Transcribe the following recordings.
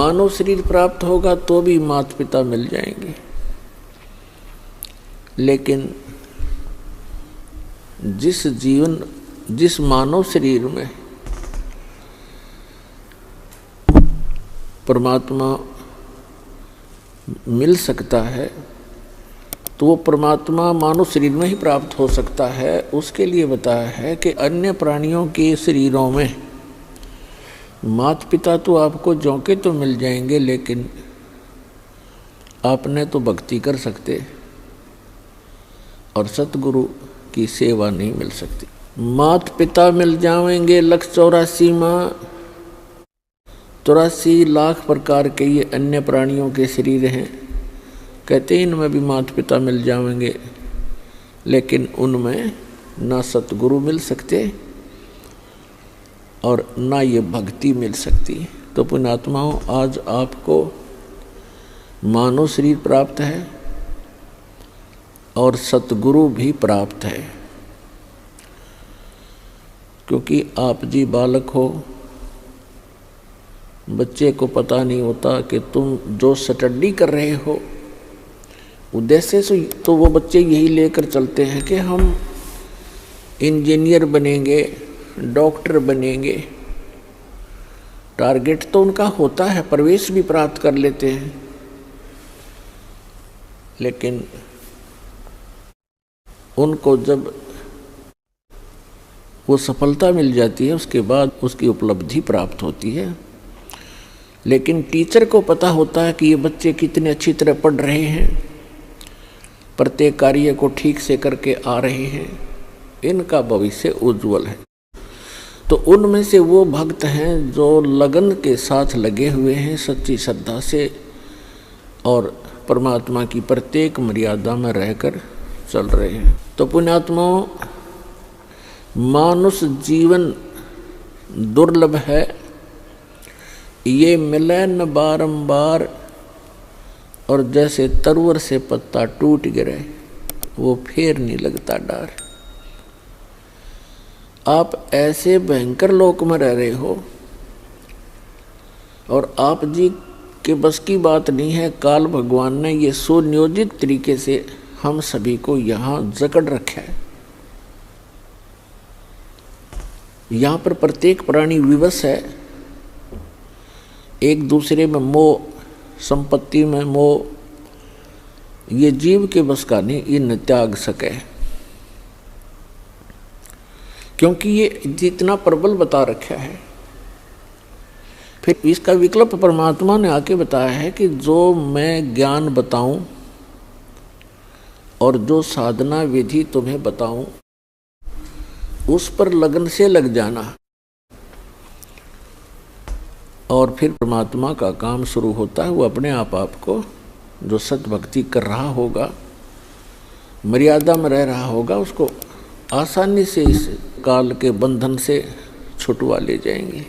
मानव शरीर प्राप्त होगा तो भी माता पिता मिल जाएंगे, लेकिन जिस मानव शरीर में परमात्मा मिल सकता है तो वो परमात्मा मानव शरीर में ही प्राप्त हो सकता है। उसके लिए बताया है कि अन्य प्राणियों के शरीरों में माता पिता तो आपको जौके तो मिल जाएंगे, लेकिन आपने तो भक्ति कर सकते और सतगुरु की सेवा नहीं मिल सकती। माता पिता मिल जाएंगे 184 माँ, 84 लाख प्रकार के ये अन्य प्राणियों के शरीर हैं। कहते हैं इनमें भी माता पिता मिल जाएंगे, लेकिन उनमें ना सतगुरु मिल सकते और ना ये भक्ति मिल सकती। तो पुण्यात्माओं, आज आपको मानव शरीर प्राप्त है और सतगुरु भी प्राप्त है, क्योंकि आप जी बालक हो। बच्चे को पता नहीं होता कि तुम जो स्टडी कर रहे हो उद्देश्य से, तो वो बच्चे यही लेकर चलते हैं कि हम इंजीनियर बनेंगे, डॉक्टर बनेंगे। टारगेट तो उनका होता है, प्रवेश भी प्राप्त कर लेते हैं, लेकिन उनको जब वो सफलता मिल जाती है उसके बाद उसकी उपलब्धि प्राप्त होती है। लेकिन टीचर को पता होता है कि ये बच्चे कितने अच्छी तरह पढ़ रहे हैं, प्रत्येक कार्य को ठीक से करके आ रहे हैं, इनका भविष्य उज्जवल है। तो उनमें से वो भक्त हैं जो लगन के साथ लगे हुए हैं, सच्ची श्रद्धा से, और परमात्मा की प्रत्येक मर्यादा में रहकर चल रहे हैं। तो पुण्यात्माओं, मानुष जीवन दुर्लभ है, ये मिले न बारंबार, और जैसे तरवर से पत्ता टूट गिरे वो फिर नहीं लगता डार। आप ऐसे भयंकर लोक में रह रहे हो और आप जी के बस की बात नहीं है। काल भगवान ने ये सुनियोजित तरीके से हम सभी को यहाँ जकड़ रखा है। यहाँ पर प्रत्येक प्राणी विवश है, एक दूसरे में मोह, संपत्ति में मोह, ये जीव के बस का नहीं, इन त्याग सके, क्योंकि ये जितना प्रबल बता रखा है। फिर इसका विकल्प परमात्मा ने आके बताया है कि जो मैं ज्ञान बताऊं और जो साधना विधि तुम्हें बताऊं उस पर लगन से लग जाना, और फिर परमात्मा का काम शुरू होता है। वो अपने आप आपको जो सत भक्ति कर रहा होगा, मर्यादा में रह रहा होगा, उसको आसानी से इस काल के बंधन से छुटवा ले जाएंगे।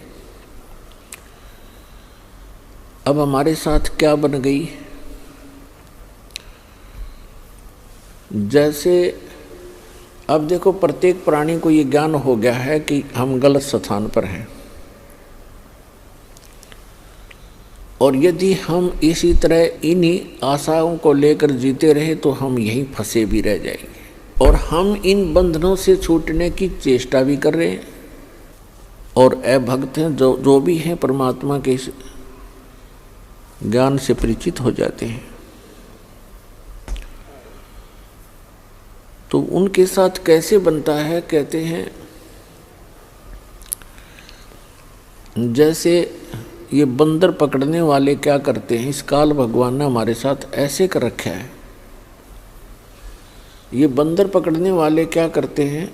अब हमारे साथ क्या बन गई, जैसे अब देखो प्रत्येक प्राणी को ये ज्ञान हो गया है कि हम गलत स्थान पर हैं, और यदि हम इसी तरह इन्हीं आशाओं को लेकर जीते रहे तो हम यहीं फंसे भी रह जाएंगे, और हम इन बंधनों से छूटने की चेष्टा भी कर रहे हैं। और अभक्त हैं जो भी हैं परमात्मा के ज्ञान से परिचित हो जाते हैं, तो उनके साथ कैसे बनता है। कहते हैं जैसे ये बंदर पकड़ने वाले क्या करते हैं, इस काल भगवान ने हमारे साथ ऐसे कर रखा है। ये बंदर पकड़ने वाले क्या करते हैं,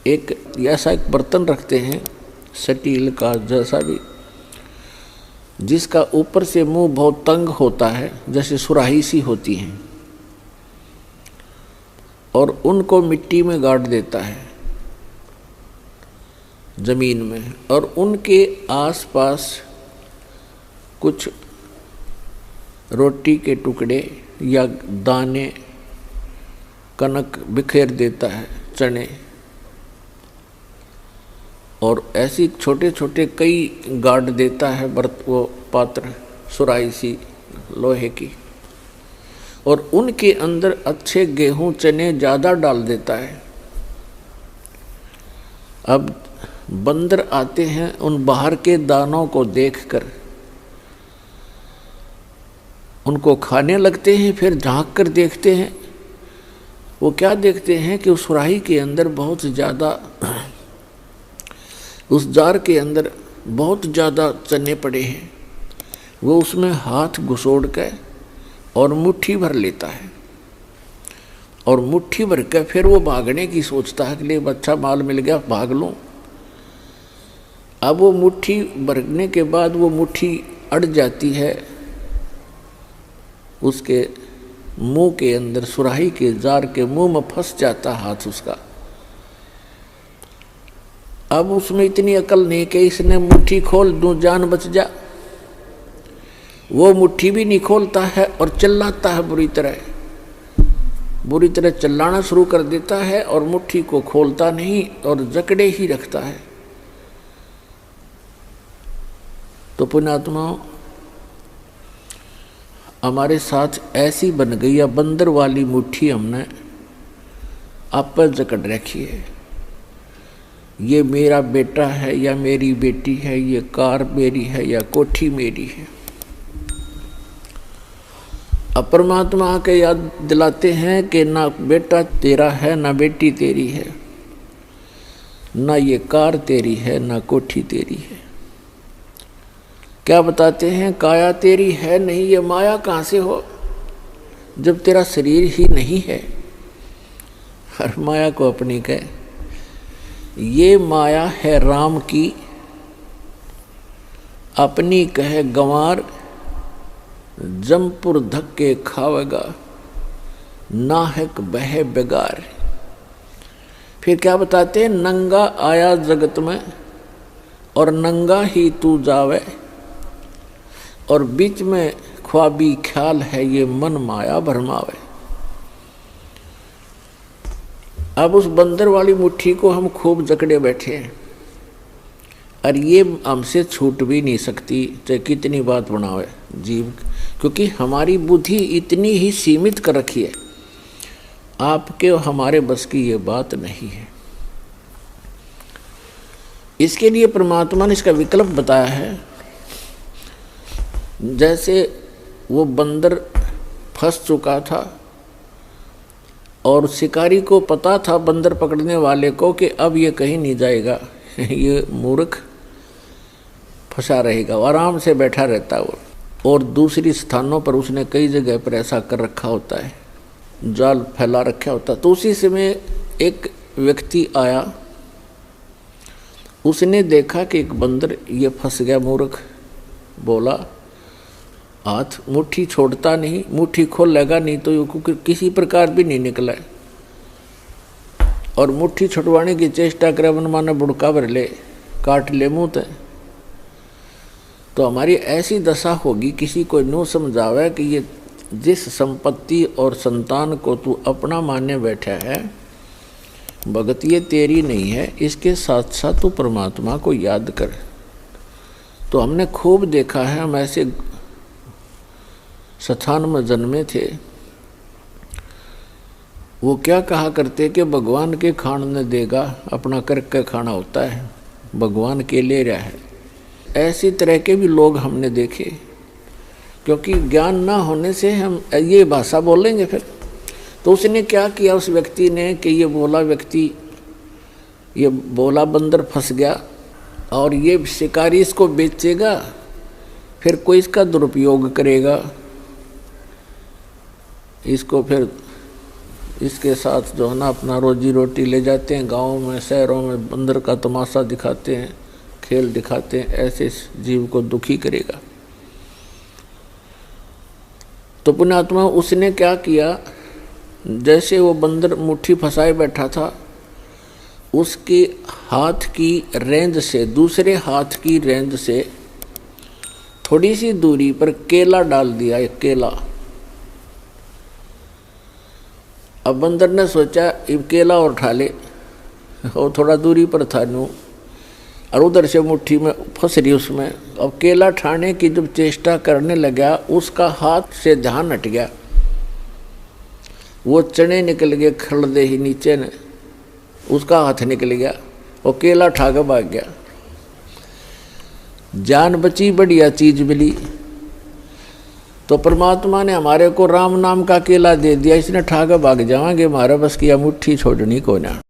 एक ऐसा एक बर्तन रखते हैं स्टील का जैसा भी, जिसका ऊपर से मुंह बहुत तंग होता है, जैसे सुराही सी होती है, और उनको मिट्टी में गाड़ देता है जमीन में, और उनके आसपास कुछ रोटी के टुकड़े या दाने, कनक बिखेर देता है, चने, और ऐसी छोटे छोटे कई गाड़ देता है वो पात्र, सुराही सी लोहे की, और उनके अंदर अच्छे गेहूं चने ज़्यादा डाल देता है। अब बंदर आते हैं, उन बाहर के दानों को देखकर उनको खाने लगते हैं। फिर झांक कर देखते हैं, वो क्या देखते हैं कि उस सुराही के अंदर बहुत ज़्यादा, उस जार के अंदर बहुत ज़्यादा चने पड़े हैं। वो उसमें हाथ घुसोड़ के और मुट्ठी भर लेता है, और मुट्ठी भर के फिर वो भागने की सोचता है कि ले अच्छा माल मिल गया, भाग लूँ। अब वो मुट्ठी भरने के बाद वो मुट्ठी अड़ जाती है उसके मुंह के अंदर, सुराही के जार के मुंह में फंस जाता हाथ उसका। अब उसमें इतनी अकल नहीं कि इसने मुट्ठी खोल दूं जान बच जा। वो मुट्ठी भी नहीं खोलता है और चिल्लाता है बुरी तरह चिल्लाना शुरू कर देता है, और मुट्ठी को खोलता नहीं और जकड़े ही रखता है। तो पुण्यात्माओं, हमारे साथ ऐसी बन गई या बंदर वाली मुट्ठी हमने आप पर जकड़ रखी है। ये मेरा बेटा है या मेरी बेटी है, ये कार मेरी है या कोठी मेरी है। अब परमात्मा आके याद दिलाते हैं कि ना बेटा तेरा है, ना बेटी तेरी है, ना ये कार तेरी है, ना कोठी तेरी है। क्या बताते हैं? काया तेरी है नहीं, ये माया कहाँ से हो जब तेरा शरीर ही नहीं है। हर माया को अपनी कहे, ये माया है राम की, अपनी कहे गंवार, जमपुर धक्के खावेगा, नाहक बहे बेगार। फिर क्या बताते हैं? नंगा आया जगत में और नंगा ही तू जावे, और बीच में ख्वाबी ख्याल है ये मन माया भरमावे। अब उस बंदर वाली मुट्ठी को हम खूब जकड़े बैठे हैं, और ये हमसे छूट भी नहीं सकती, चाहे कितनी बात बनावे जीव, क्योंकि हमारी बुद्धि इतनी ही सीमित कर रखी है। आपके और हमारे बस की ये बात नहीं है। इसके लिए परमात्मा ने इसका विकल्प बताया है। जैसे वो बंदर फंस चुका था और शिकारी को पता था, बंदर पकड़ने वाले को, कि अब ये कहीं नहीं जाएगा, ये मूर्ख फंसा रहेगा, आराम से बैठा रहता है वो। और दूसरी स्थानों पर उसने कई जगह पर ऐसा कर रखा होता है, जाल फैला रखा होता है। तो उसी समय एक व्यक्ति आया, उसने देखा कि एक बंदर ये फंस गया, मूर्ख। बोला, हाथ मुट्ठी छोड़ता नहीं, मुट्ठी खोल लेगा नहीं तो किसी प्रकार भी नहीं निकला है, और मुट्ठी छुड़वाने की चेष्टा करे, मन माने बुड़का भर ले, काट ले मुँह ते। तो हमारी ऐसी दशा होगी, किसी को नो समझावे कि ये जिस संपत्ति और संतान को तू अपना मानने बैठा है, भगत ये तेरी नहीं है, इसके साथ साथ तू परमात्मा को याद कर। तो हमने खूब देखा है, हम ऐसे स्थान में जन्मे थे, वो क्या कहा करते कि भगवान के खान ने देगा, अपना करके खाना होता है, भगवान के ले रहा है। ऐसी तरह के भी लोग हमने देखे, क्योंकि ज्ञान ना होने से हम ये भाषा बोलेंगे फिर। तो उसने क्या किया उस व्यक्ति ने कि ये बोला बंदर फंस गया, और ये शिकारी इसको बेचेगा, फिर कोई इसका दुरुपयोग करेगा, इसको फिर इसके साथ जो है ना अपना रोजी रोटी ले जाते हैं, गाँव में शहरों में बंदर का तमाशा दिखाते हैं, खेल दिखाते हैं, ऐसे जीव को दुखी करेगा। तो पुण्यात्मा उसने क्या किया, जैसे वो बंदर मुट्ठी फंसाए बैठा था, उसके हाथ की रेंज से, दूसरे हाथ की रेंज से थोड़ी सी दूरी पर केला डाल दिया, एक केला। अब बंदर ने सोचा ये केला और उठा ले, और थोड़ा दूरी पर था नू, और उधर से मुट्ठी में फंस रही उसमें। अब केला ठाने की जब चेष्टा करने लगा, उसका हाथ से ध्यान हट गया, वो चने निकल गए खड़दे ही नीचे ने, उसका हाथ निकल गया, वो केला ठा के भाग गया। जान बची, बढ़िया चीज मिली। तो परमात्मा ने हमारे को राम नाम का केला दे दिया, इसने ठा के भाग जाएंगे, हमारा बस किया मुट्ठी छोड़नी को ना।